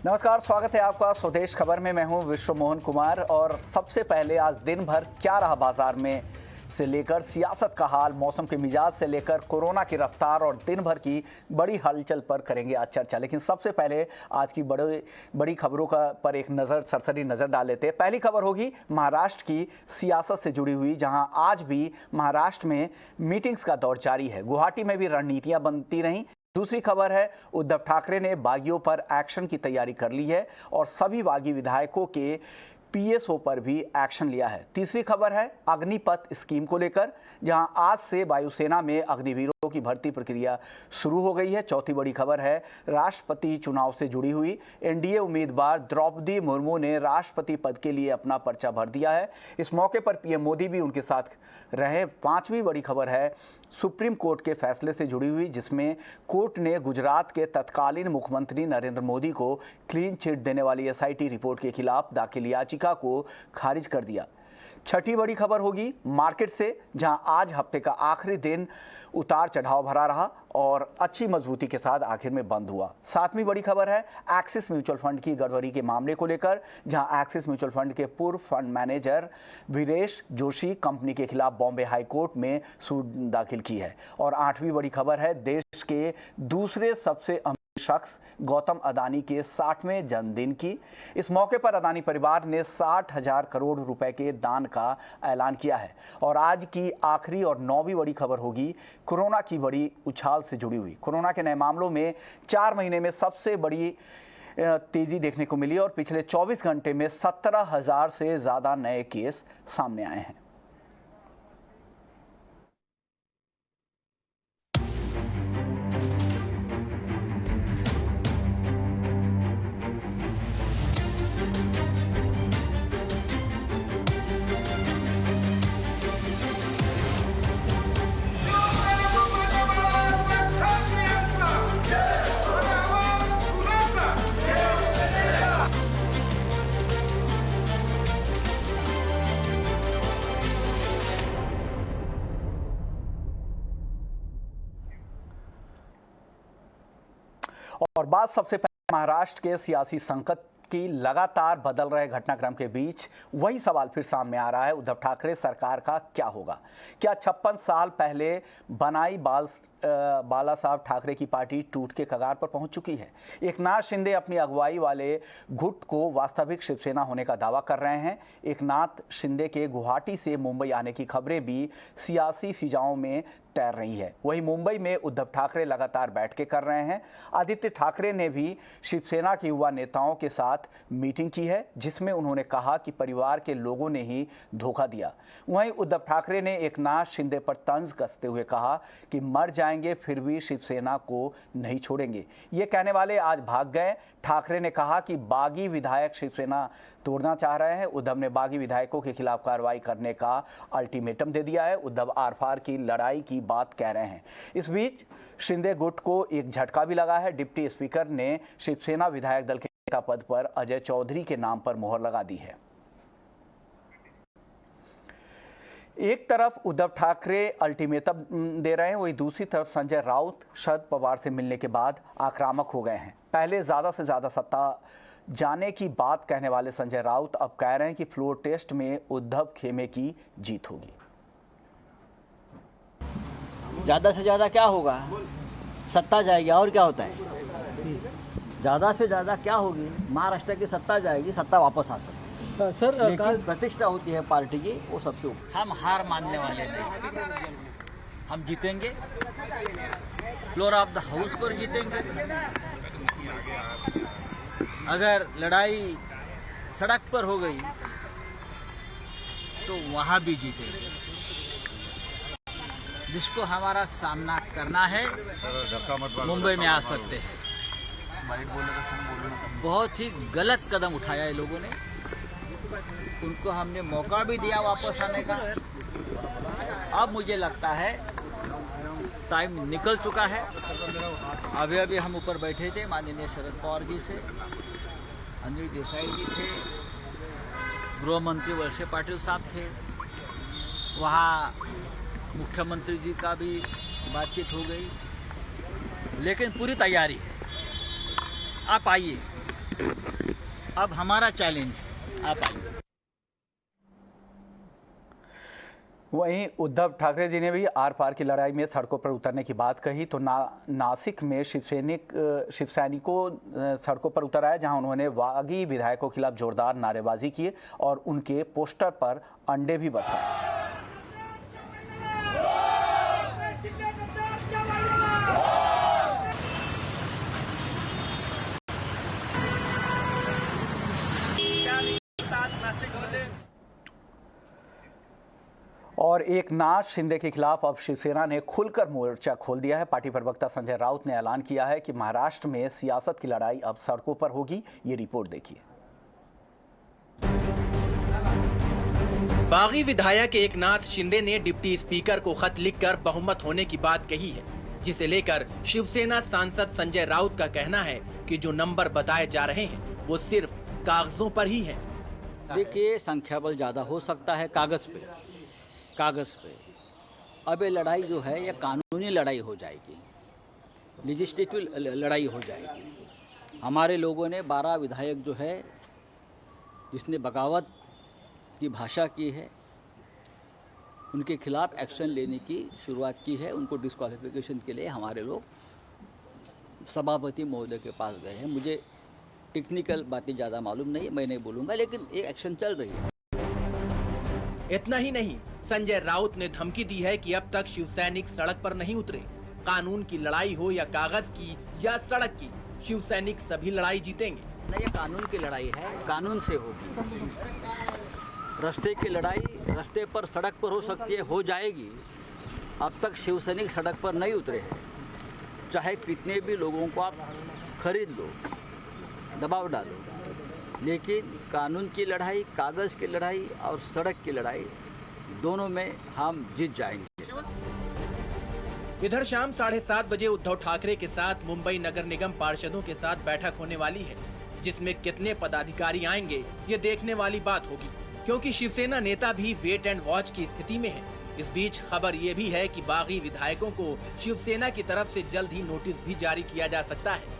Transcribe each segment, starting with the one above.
नमस्कार, स्वागत है आपका स्वदेश खबर में। मैं हूं विश्व मोहन कुमार और सबसे पहले आज दिन भर क्या रहा बाजार में से लेकर सियासत का हाल, मौसम के मिजाज से लेकर कोरोना की रफ्तार और दिन भर की बड़ी हलचल पर करेंगे आज चर्चा। लेकिन सबसे पहले आज की बड़ी खबरों पर एक सरसरी नजर डाल लेते हैं। पहली खबर होगी महाराष्ट्र की सियासत से जुड़ी हुई, जहां आज भी महाराष्ट्र में मीटिंग्स का दौर जारी है। गुवाहाटी में भी रणनीतियां बनती रहीं। दूसरी खबर है उद्धव ठाकरे ने बागियों पर एक्शन की तैयारी कर ली है और सभी बागी विधायकों के पीएसओ पर भी एक्शन लिया है। तीसरी खबर है अग्निपथ स्कीम को लेकर, जहां आज से वायुसेना में अग्निवीरों की भर्ती प्रक्रिया शुरू हो गई है। चौथी बड़ी खबर है राष्ट्रपति चुनाव से जुड़ी हुई। एनडीए उम्मीदवार द्रौपदी मुर्मू ने राष्ट्रपति पद के लिए अपना पर्चा भर दिया है। इस मौके पर पीएम मोदी भी उनके साथ रहे। पांचवी बड़ी खबर है सुप्रीम कोर्ट के फैसले से जुड़ी हुई, जिसमें कोर्ट ने गुजरात के तत्कालीन मुख्यमंत्री नरेंद्र मोदी को क्लीन चिट देने वाली एसआईटी रिपोर्ट के खिलाफ दाखिल याचिका को खारिज कर दिया। छठी बड़ी खबर होगी मार्केट से, जहां आज हफ्ते का आखिरी दिन उतार चढ़ाव भरा रहा और अच्छी मजबूती के साथ आखिर में बंद हुआ। सातवीं बड़ी खबर है एक्सिस म्यूचुअल फंड की गड़बड़ी के मामले को लेकर, जहां एक्सिस म्यूचुअल फंड के पूर्व fund manager Viresh Joshi company के खिलाफ बॉम्बे हाई कोर्ट में सूट दाखिल की है। और आठवीं बड़ी खबर है देश के दूसरे सबसे अमीर शख्स गौतम अदानी के 60वें जन्मदिन की। इस मौके पर अदानी परिवार ने 60,000 करोड़ रुपए के दान का ऐलान किया है। और आज की आखिरी और 9वीं बड़ी खबर होगी कोरोना की बड़ी उछाल से जुड़ी हुई। कोरोना के नए मामलों में 4 महीने में सबसे बड़ी तेजी देखने को मिली और पिछले 24 घंटे में 17,000 से ज्यादा नए केस सामने आए हैं। और बात सबसे पहले महाराष्ट्र के सियासी संकट की लगातार बदल रहे घटनाक्रम के बीच वही सवाल फिर सामने आ रहा है, उद्धव ठाकरे सरकार का क्या होगा? क्या 56 साल पहले बनाई बाला साहब ठाकरे की पार्टी टूट के कगार पर पहुंच चुकी है? एकनाथ शिंदे अपनी अगुवाई वाले गुट को वास्तविक शिवसेना होने का दावा कर रहे हैं। एकनाथ शिंदे के गुवाहाटी से मुंबई आने की खबरें भी सियासी फिजाओं में तैर रही है। वहीं मुंबई में उद्धव ठाकरे लगातार बैठकें कर रहे हैं। आदित्य ठाकरे ने भी शिवसेना के युवा नेताओं के साथ मीटिंग की है, जिसमें उन्होंने कहा कि परिवार के लोगों ने ही धोखा दिया। वहीं उद्धव ठाकरे ने एकनाथ शिंदे पर तंज कसते हुए कहा कि मर जाएंगे फिर भी शिवसेना को नहीं छोड़ेंगे। ये कहने वाले आज भाग गए। ठाकरे ने कहा कि बागी विधायक शिवसेना तोड़ना चाह रहे हैं। उद्धव ने बागी विधायकों के खिलाफ कार्रवाई करने का अल्टीमेटम दे दिया है। उद्धव आर पार की लड़ाई की बात कह रहे हैं। इस बीच शिंदे गुट को एक झटका भी लगा है। डिप्टी स्पीकर ने शिवसेना विधायक दल के नेता पद पर अजय चौधरी के नाम पर मोहर लगा दी है। एक तरफ उद्धव ठाकरे अल्टीमेटम दे रहे हैं, वहीं दूसरी तरफ संजय राउत शरद पवार से मिलने के बाद आक्रामक हो गए हैं। पहले ज्यादा से ज्यादा सत्ता जाने की बात कहने वाले संजय राउत अब कह रहे हैं कि फ्लोर टेस्ट में उद्धव खेमे की जीत होगी। ज़्यादा से ज़्यादा क्या होगा? सत्ता जाएगी और क्या होता है? ज़्यादा से ज़्यादा क्या होगी? महाराष्ट्र की सत्ता जाएगी, सत्ता वापस आ सकती है। सर लेकिन प्रतिष्ठा होती है पार्टी की, वो सबसे ऊपर। हम हार मानने वाले नहीं, हम जीतेंगे। फ्लोर ऑफ द हाउस पर जीतेंगे। अगर लड़ाई सड़क पर हो गई तो वहां भी जीतेंगे। जिसको हमारा सामना करना है मुंबई में आ सकते हैं। बहुत ही गलत कदम उठाया है लोगों ने, उनको हमने मौका भी दिया वापस आने का। अब मुझे लगता है टाइम निकल चुका है। अभी हम ऊपर बैठे थे, माननीय शरद पवार जी से, अनिल देसाई जी थे, गृह मंत्री वळसे पाटिल साहब थे, वहाँ मुख्यमंत्री जी का भी बातचीत हो गई। लेकिन पूरी तैयारी है, आप आइए, अब हमारा चैलेंज आप आइए। वहीं उद्धव ठाकरे जी ने भी आर पार की लड़ाई में सड़कों पर उतरने की बात कही तो नासिक में शिव सैनिकों सड़कों पर उतर आए, जहां उन्होंने बागी विधायकों के खिलाफ जोरदार नारेबाजी की और उनके पोस्टर पर अंडे भी बरसाए। और एकनाथ शिंदे के खिलाफ अब शिवसेना ने खुलकर मोर्चा खोल दिया है। पार्टी प्रवक्ता संजय राउत ने ऐलान किया है कि महाराष्ट्र में सियासत की लड़ाई अब सड़कों पर होगी। ये रिपोर्ट देखिए। बागी विधायक एकनाथ शिंदे ने डिप्टी स्पीकर को खत लिखकर बहुमत होने की बात कही है, जिसे लेकर शिवसेना सांसद संजय राउत का कहना है कि जो नंबर बताए जा रहे हैं वो सिर्फ कागजों पर ही है। देखिए, संख्या बल ज्यादा हो सकता है कागज पे। अब ये लड़ाई जो है ये कानूनी लड़ाई हो जाएगी, लेजिस्लेटिव लड़ाई हो जाएगी। हमारे लोगों ने 12 विधायक जो है जिसने बगावत की भाषा की है उनके खिलाफ एक्शन लेने की शुरुआत की है। उनको डिस्क्वालिफिकेशन के लिए हमारे लोग सभापति महोदय के पास गए हैं। मुझे टेक्निकल बातें ज़्यादा मालूम नहीं, मैं नहीं बोलूँगा, लेकिन एक एक्शन चल रही है। इतना ही नहीं, संजय राउत ने धमकी दी है कि अब तक शिव सैनिक सड़क पर नहीं उतरे। कानून की लड़ाई हो या कागज की या सड़क की, शिव सैनिक सभी लड़ाई जीतेंगे। नहीं, ये कानून की लड़ाई है, कानून से होगी। रास्ते की लड़ाई रास्ते पर, सड़क पर हो सकती है, हो जाएगी। अब तक शिव सैनिक सड़क पर नहीं उतरे हैं। चाहे कितने भी लोगों को आप खरीद लो, दबाव डालो, लेकिन कानून की लड़ाई, कागज की लड़ाई और सड़क की लड़ाई दोनों में हम जीत जाएंगे। इधर शाम 7:30 बजे उद्धव ठाकरे के साथ मुंबई नगर निगम पार्षदों के साथ बैठक होने वाली है, जिसमें कितने पदाधिकारी आएंगे ये देखने वाली बात होगी, क्योंकि शिवसेना नेता भी वेट एंड वॉच की स्थिति में है। इस बीच खबर ये भी है कि बागी विधायकों को शिवसेना की तरफ से जल्द ही नोटिस भी जारी किया जा सकता है।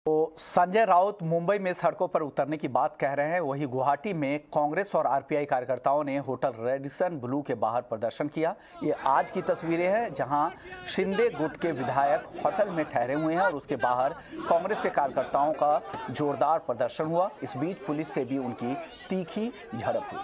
तो संजय राउत मुंबई में सड़कों पर उतरने की बात कह रहे हैं, वहीं गुवाहाटी में कांग्रेस और आरपीआई कार्यकर्ताओं ने होटल रेडिसन ब्लू के बाहर प्रदर्शन किया। ये आज की तस्वीरें हैं, जहां शिंदे गुट के विधायक होटल में ठहरे हुए हैं और उसके बाहर कांग्रेस के कार्यकर्ताओं का जोरदार प्रदर्शन हुआ। इस बीच पुलिस से भी उनकी तीखी झड़प हुई।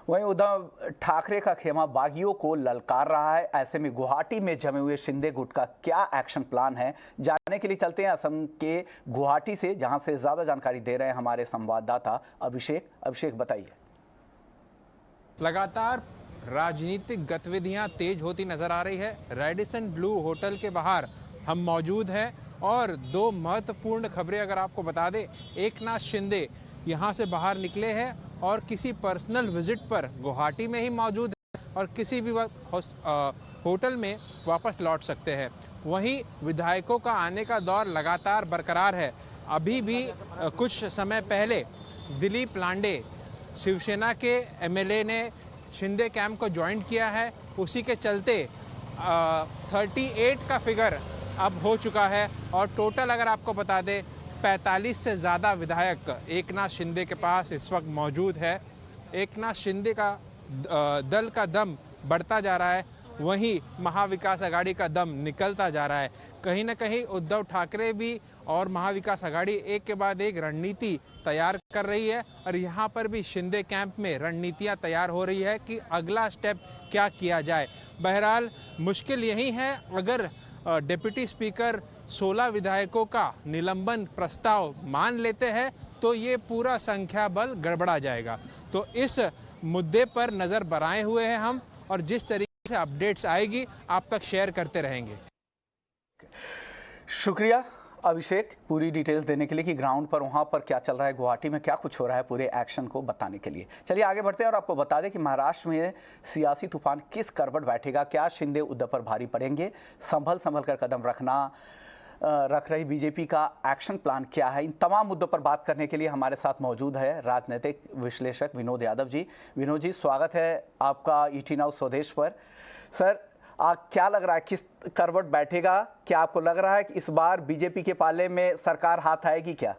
वहीं उद्धव ठाकरे का खेमा बागियों को ललकार रहा है। ऐसे में गुवाहाटी में जमे हुए शिंदे गुट का क्या एक्शन प्लान है, जानने के लिए चलते हैं असम के गुवाहाटी से, जहां से ज्यादा जानकारी दे रहे हैं हमारे संवाददाता अभिषेक बताइए। लगातार राजनीतिक गतिविधियां तेज होती नजर आ रही है। रेडिसन ब्लू होटल के बाहर हम मौजूद हैं और दो महत्वपूर्ण खबरें अगर आपको बता दें। एकनाथ शिंदे यहां से बाहर निकले हैं और किसी पर्सनल विजिट पर गुवाहाटी में ही मौजूद है और किसी भी वक्त होटल में वापस लौट सकते हैं। वहीं विधायकों का आने का दौर लगातार बरकरार है। अभी भी कुछ समय पहले दिलीप लांडे शिवसेना के एमएलए ने शिंदे कैंप को ज्वाइन किया है। उसी के चलते 38 का फिगर अब हो चुका है और टोटल अगर आपको बता दें 45 से ज़्यादा विधायक एकनाथ शिंदे के पास इस वक्त मौजूद है। एकनाथ शिंदे का दल का दम बढ़ता जा रहा है, वहीं महाविकास आघाड़ी का दम निकलता जा रहा है। कहीं ना कहीं उद्धव ठाकरे भी और महाविकास आघाड़ी एक के बाद एक रणनीति तैयार कर रही है और यहाँ पर भी शिंदे कैंप में रणनीतियाँ तैयार हो रही है कि अगला स्टेप क्या किया जाए। बहरहाल मुश्किल यही है, अगर डिप्टी स्पीकर 16 विधायकों का निलंबन प्रस्ताव मान लेते हैं तो ये पूरा संख्या बल गड़बड़ा जाएगा। तो इस मुद्दे पर नज़र बनाए हुए हैं हम और जिस तरीके से अपडेट्स आएगी आप तक शेयर करते रहेंगे। शुक्रिया अभिषेक पूरी डिटेल्स देने के लिए कि ग्राउंड पर वहां पर क्या चल रहा है, गुवाहाटी में क्या कुछ हो रहा है, पूरे एक्शन को बताने के लिए। चलिए आगे बढ़ते हैं और आपको बता दें कि महाराष्ट्र में सियासी तूफान किस करवट बैठेगा, क्या शिंदे उद्धव पर भारी पड़ेंगे, संभल कर कदम रखना रख रही बीजेपी का एक्शन प्लान क्या है, इन तमाम मुद्दों पर बात करने के लिए हमारे साथ मौजूद है राजनीतिक विश्लेषक विनोद यादव जी। विनोद जी, स्वागत है आपका ईटी नाउ स्वदेश पर। सर, क्या लग रहा है, किस करवट बैठेगा? क्या आपको लग रहा है कि इस बार बीजेपी के पाले में सरकार हाथ आएगी क्या?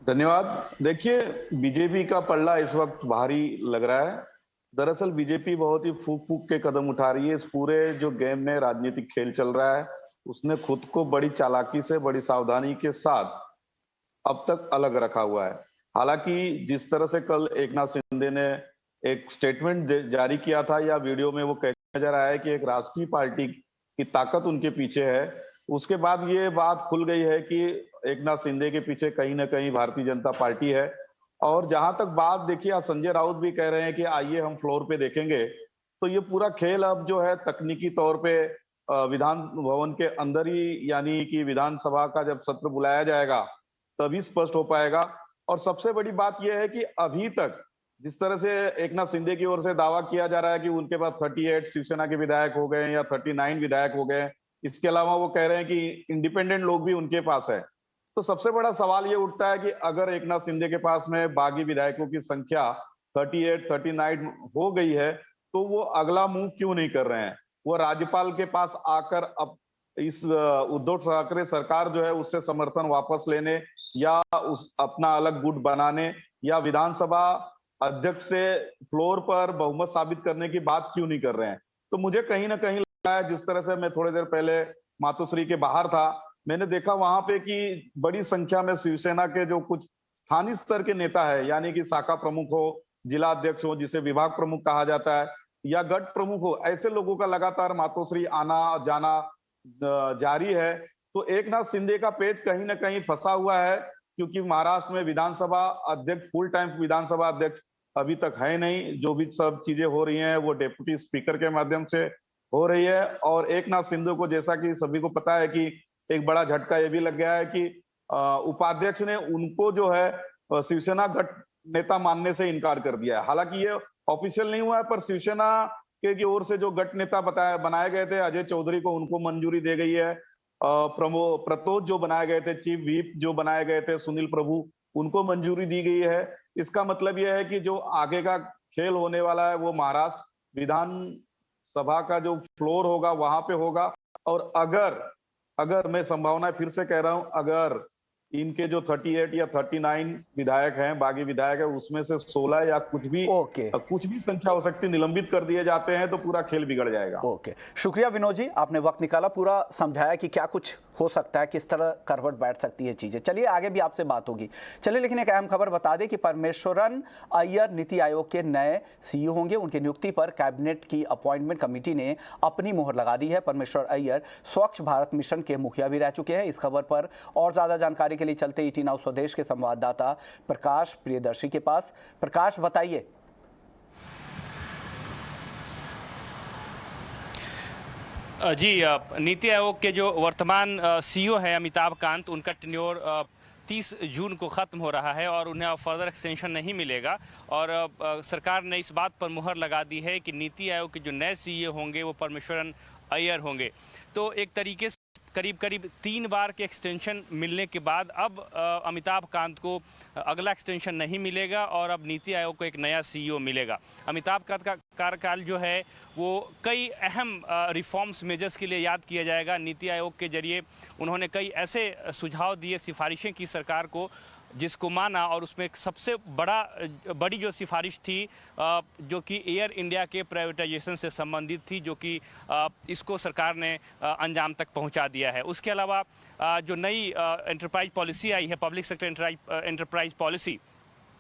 धन्यवाद। देखिए, बीजेपी का पल्ला इस वक्त भारी लग रहा है। दरअसल बीजेपी बहुत ही फूक फूक के कदम उठा रही है। इस पूरे जो गेम में राजनीतिक खेल चल रहा है, उसने खुद को बड़ी चालाकी से, बड़ी सावधानी के साथ अब तक अलग रखा हुआ है। हालांकि जिस तरह से कल एकनाथ शिंदे ने एक स्टेटमेंट जारी किया था, या वीडियो में वो कहते नजर आया कि एक राष्ट्रीय पार्टी की ताकत उनके पीछे है, उसके बाद ये बात खुल गई है कि एकनाथ शिंदे के पीछे कहीं ना कहीं भारतीय जनता पार्टी है। और जहां तक बात देखिए, संजय राउत भी कह रहे हैं कि आइए हम फ्लोर पे देखेंगे। तो ये पूरा खेल अब जो है तकनीकी तौर पे विधान भवन के अंदर ही, यानी कि विधानसभा का जब सत्र बुलाया जाएगा तभी स्पष्ट हो पाएगा। और सबसे बड़ी बात यह है कि अभी तक जिस तरह से एकनाथ शिंदे की ओर से दावा किया जा रहा है कि उनके पास 38 शिवसेना के विधायक हो गए या 39 विधायक हो गए, इसके अलावा वो कह रहे हैं कि इंडिपेंडेंट लोग भी उनके पास है। तो सबसे बड़ा सवाल ये उठता है कि अगर एकनाथ शिंदे के पास में बागी विधायकों की संख्या 38, 39 हो गई है, तो वो अगला मूव क्यों नहीं कर रहे हैं? वो राज्यपाल के पास आकर अब इस उद्धव ठाकरे सरकार जो है उससे समर्थन वापस लेने, या उस अपना अलग गुट बनाने, या विधानसभा अध्यक्ष से फ्लोर पर बहुमत साबित करने की बात क्यों नहीं कर रहे हैं? तो मुझे कहीं ना कहीं लगता है, जिस तरह से मैं थोड़ी देर पहले मातोश्री के बाहर था, मैंने देखा वहां पे कि बड़ी संख्या में शिवसेना के जो कुछ स्थानीय स्तर के नेता है, यानी कि शाखा प्रमुख हो, जिला अध्यक्ष हो, जिसे विभाग प्रमुख कहा जाता है, या गट प्रमुख हो, ऐसे लोगों का लगातार मातोश्री आना जाना जारी है। तो एकनाथ शिंदे का पेच कहीं ना कहीं फंसा हुआ है, क्योंकि महाराष्ट्र में विधानसभा अध्यक्ष, फुल टाइम विधानसभा अध्यक्ष अभी तक है नहीं। जो भी सब चीजें हो रही हैं वो डेप्यूटी स्पीकर के माध्यम से हो रही है। और एकनाथ शिंदे को, जैसा कि सभी को पता है कि एक बड़ा झटका ये भी लग गया है कि उपाध्यक्ष ने उनको जो है शिवसेना गट नेता मानने से इनकार कर दिया है। हालांकि ये ऑफिशियल नहीं हुआ है, पर शिवसेना के की ओर से जो गट नेता बनाए गए थे अजय चौधरी को, उनको मंजूरी दे गई है। प्रतोष जो बनाए गए थे, चीफ व्हिप जो बनाए गए थे सुनील प्रभु, उनको मंजूरी दी गई है। इसका मतलब यह है कि जो आगे का खेल होने वाला है वो महाराष्ट्र विधानसभा का जो फ्लोर होगा वहां पे होगा। और अगर मैं संभावना फिर से कह रहा हूं, अगर इनके जो 38 या 39 विधायक हैं, बागी विधायक है, उसमें से 16 या कुछ भी संख्या हो सकती निलंबित कर दिए जाते हैं, तो पूरा खेल बिगड़ जाएगा। शुक्रिया विनोद जी, आपने वक्त निकाला, पूरा समझाया कि क्या कुछ हो सकता है, किस तरह करवट बैठ सकती है चीजें। चलिए आगे भी आपसे बात होगी। चलिए, लेकिन एक अहम खबर बता दें कि परमेश्वरन अय्यर नीति आयोग के नए सीईओ होंगे। उनकी नियुक्ति पर कैबिनेट की अपॉइंटमेंट कमेटी ने अपनी मोहर लगा दी है। परमेश्वर अय्यर स्वच्छ भारत मिशन के मुखिया भी रह चुके हैं। इस खबर पर और ज्यादा जानकारी के लिए चलते ईटी नाउ स्वदेश के संवाददाता प्रकाश प्रियदर्शी के पास। प्रकाश, बताइए। जी, नीति आयोग के जो वर्तमान सीईओ है अमिताभ कांत, उनका टेन्योर 30 जून को ख़त्म हो रहा है और उन्हें अब फर्दर एक्सटेंशन नहीं मिलेगा। और सरकार ने इस बात पर मुहर लगा दी है कि नीति आयोग के जो नए सीईओ होंगे वो परमेश्वरन अय्यर होंगे। तो एक तरीके से करीब 3 बार के एक्सटेंशन मिलने के बाद अब अमिताभ कांत को अगला एक्सटेंशन नहीं मिलेगा और अब नीति आयोग को एक नया सीईओ मिलेगा। अमिताभ कांत का कार्यकाल जो है वो कई अहम रिफॉर्म्स मेजर्स के लिए याद किया जाएगा। नीति आयोग के जरिए उन्होंने कई ऐसे सुझाव दिए, सिफारिशें की सरकार को, जिसको माना। और उसमें एक सबसे बड़ी जो सिफारिश थी जो कि एयर इंडिया के प्राइवेटाइजेशन से संबंधित थी, जो कि इसको सरकार ने अंजाम तक पहुंचा दिया है। उसके अलावा जो नई एंटरप्राइज पॉलिसी आई है, पब्लिक सेक्टर एंटरप्राइज पॉलिसी,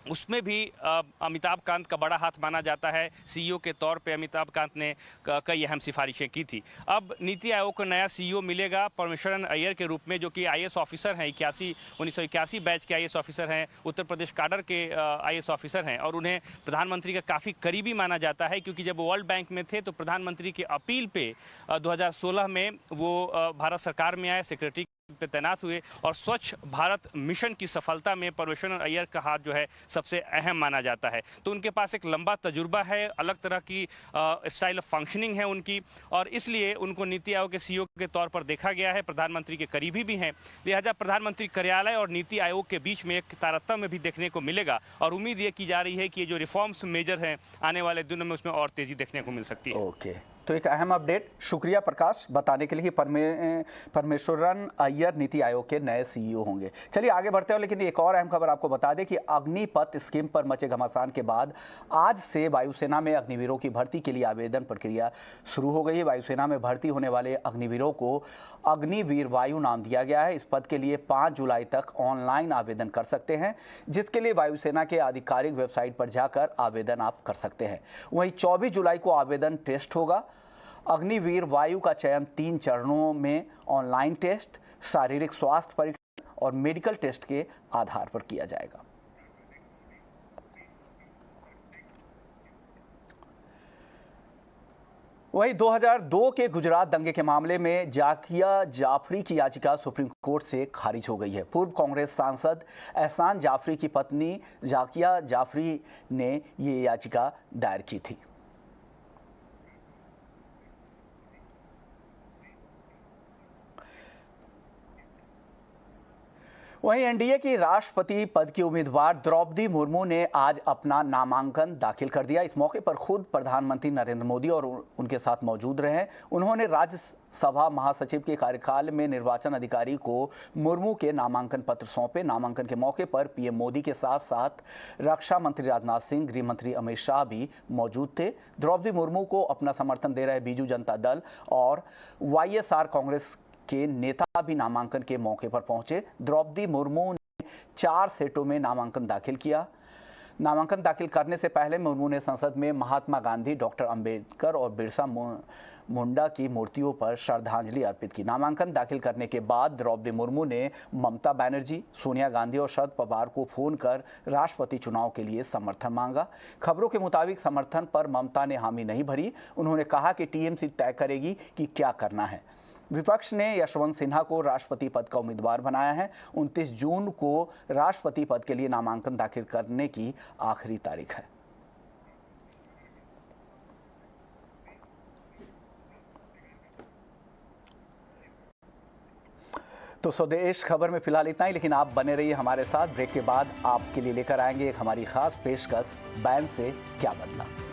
उसमें भी अमिताभ कांत का बड़ा हाथ माना जाता है। सीईओ के तौर पे अमिताभ कांत ने कई अहम सिफारिशें की थी। अब नीति आयोग को नया सीईओ मिलेगा परमेश्वरन अय्यर के रूप में, जो कि आईएएस ऑफिसर हैं, 1981 बैच के आईएएस ऑफिसर हैं, उत्तर प्रदेश काडर के आईएएस ऑफिसर हैं। और उन्हें प्रधानमंत्री का काफ़ी करीबी माना जाता है, क्योंकि जब वो वर्ल्ड बैंक में थे तो प्रधानमंत्री की अपील पे 2016 में वो भारत सरकार में आए, सेक्रेटरी पे तैनात हुए और स्वच्छ भारत मिशन की सफलता में परमेश्वरन अय्यर का हाथ जो है सबसे अहम माना जाता है। तो उनके पास एक लंबा तजुर्बा है, अलग तरह की स्टाइल ऑफ फंक्शनिंग है उनकी, और इसलिए उनको नीति आयोग के सीईओ के तौर पर देखा गया है। प्रधानमंत्री के करीबी भी हैं, लिहाजा प्रधानमंत्री कार्यालय और नीति आयोग के बीच में एक तारतम्य भी देखने को मिलेगा और उम्मीद ये की जा रही है कि ये जो रिफॉर्म्स मेजर हैं आने वाले दिनों में उसमें और तेजी देखने को मिल सकती है। ओके, तो एक अहम अपडेट, शुक्रिया प्रकाश बताने के लिए कि परमेश्वरन अय्यर नीति आयोग के नए सीईओ होंगे। चलिए आगे बढ़ते हैं, लेकिन एक और अहम खबर आपको बता दें कि अग्निपथ स्कीम पर मचे घमासान के बाद आज से वायुसेना में अग्निवीरों की भर्ती के लिए आवेदन प्रक्रिया शुरू हो गई है। वायुसेना में भर्ती होने वाले अग्निवीरों को अग्निवीर वायु नाम दिया गया है। इस पद के लिए 5 जुलाई तक ऑनलाइन आवेदन कर सकते हैं, जिसके लिए वायुसेना के आधिकारिक वेबसाइट पर जाकर आवेदन आप कर सकते हैं। वहीं 24 जुलाई को आवेदन टेस्ट होगा। अग्निवीर वायु का चयन 3 चरणों में ऑनलाइन टेस्ट, शारीरिक स्वास्थ्य परीक्षण और मेडिकल टेस्ट के आधार पर किया जाएगा। वहीं 2002 के गुजरात दंगे के मामले में जाकिया जाफरी की याचिका सुप्रीम कोर्ट से खारिज हो गई है। पूर्व कांग्रेस सांसद एहसान जाफरी की पत्नी जाकिया जाफरी ने ये याचिका दायर की थी। वहीं एनडीए की राष्ट्रपति पद की उम्मीदवार द्रौपदी मुर्मू ने आज अपना नामांकन दाखिल कर दिया। इस मौके पर खुद प्रधानमंत्री नरेंद्र मोदी और उनके साथ मौजूद रहे। उन्होंने राज्यसभा महासचिव के कार्यकाल में निर्वाचन अधिकारी को मुर्मू के नामांकन पत्र सौंपे। नामांकन के मौके पर पीएम मोदी के साथ साथ रक्षा मंत्री राजनाथ सिंह, गृह मंत्री अमित शाह भी मौजूद थे। द्रौपदी मुर्मू को अपना समर्थन दे रहे बीजू जनता दल और वाईएसआर कांग्रेस के नेता भी नामांकन के मौके पर पहुंचे। द्रौपदी मुर्मू ने 4 सेटों में नामांकन दाखिल किया। नामांकन दाखिल करने से पहले मुर्मू ने संसद में महात्मा गांधी, डॉक्टर अंबेडकर और बिरसा मुंडा की मूर्तियों पर श्रद्धांजलि अर्पित की। नामांकन दाखिल करने के बाद द्रौपदी मुर्मू ने ममता बनर्जी, सोनिया गांधी और शरद पवार को फोन कर राष्ट्रपति चुनाव के लिए समर्थन मांगा। खबरों के मुताबिक समर्थन पर ममता ने हामी नहीं भरी। उन्होंने कहा कि टीएमसी तय करेगी कि क्या करना है। विपक्ष ने यशवंत सिन्हा को राष्ट्रपति पद का उम्मीदवार बनाया है। 29 जून को राष्ट्रपति पद के लिए नामांकन दाखिल करने की आखिरी तारीख है। तो स्वदेश खबर में फिलहाल इतना ही, लेकिन आप बने रहिए हमारे साथ। ब्रेक के बाद आपके लिए लेकर आएंगे एक हमारी खास पेशकश, बैन से क्या बदला।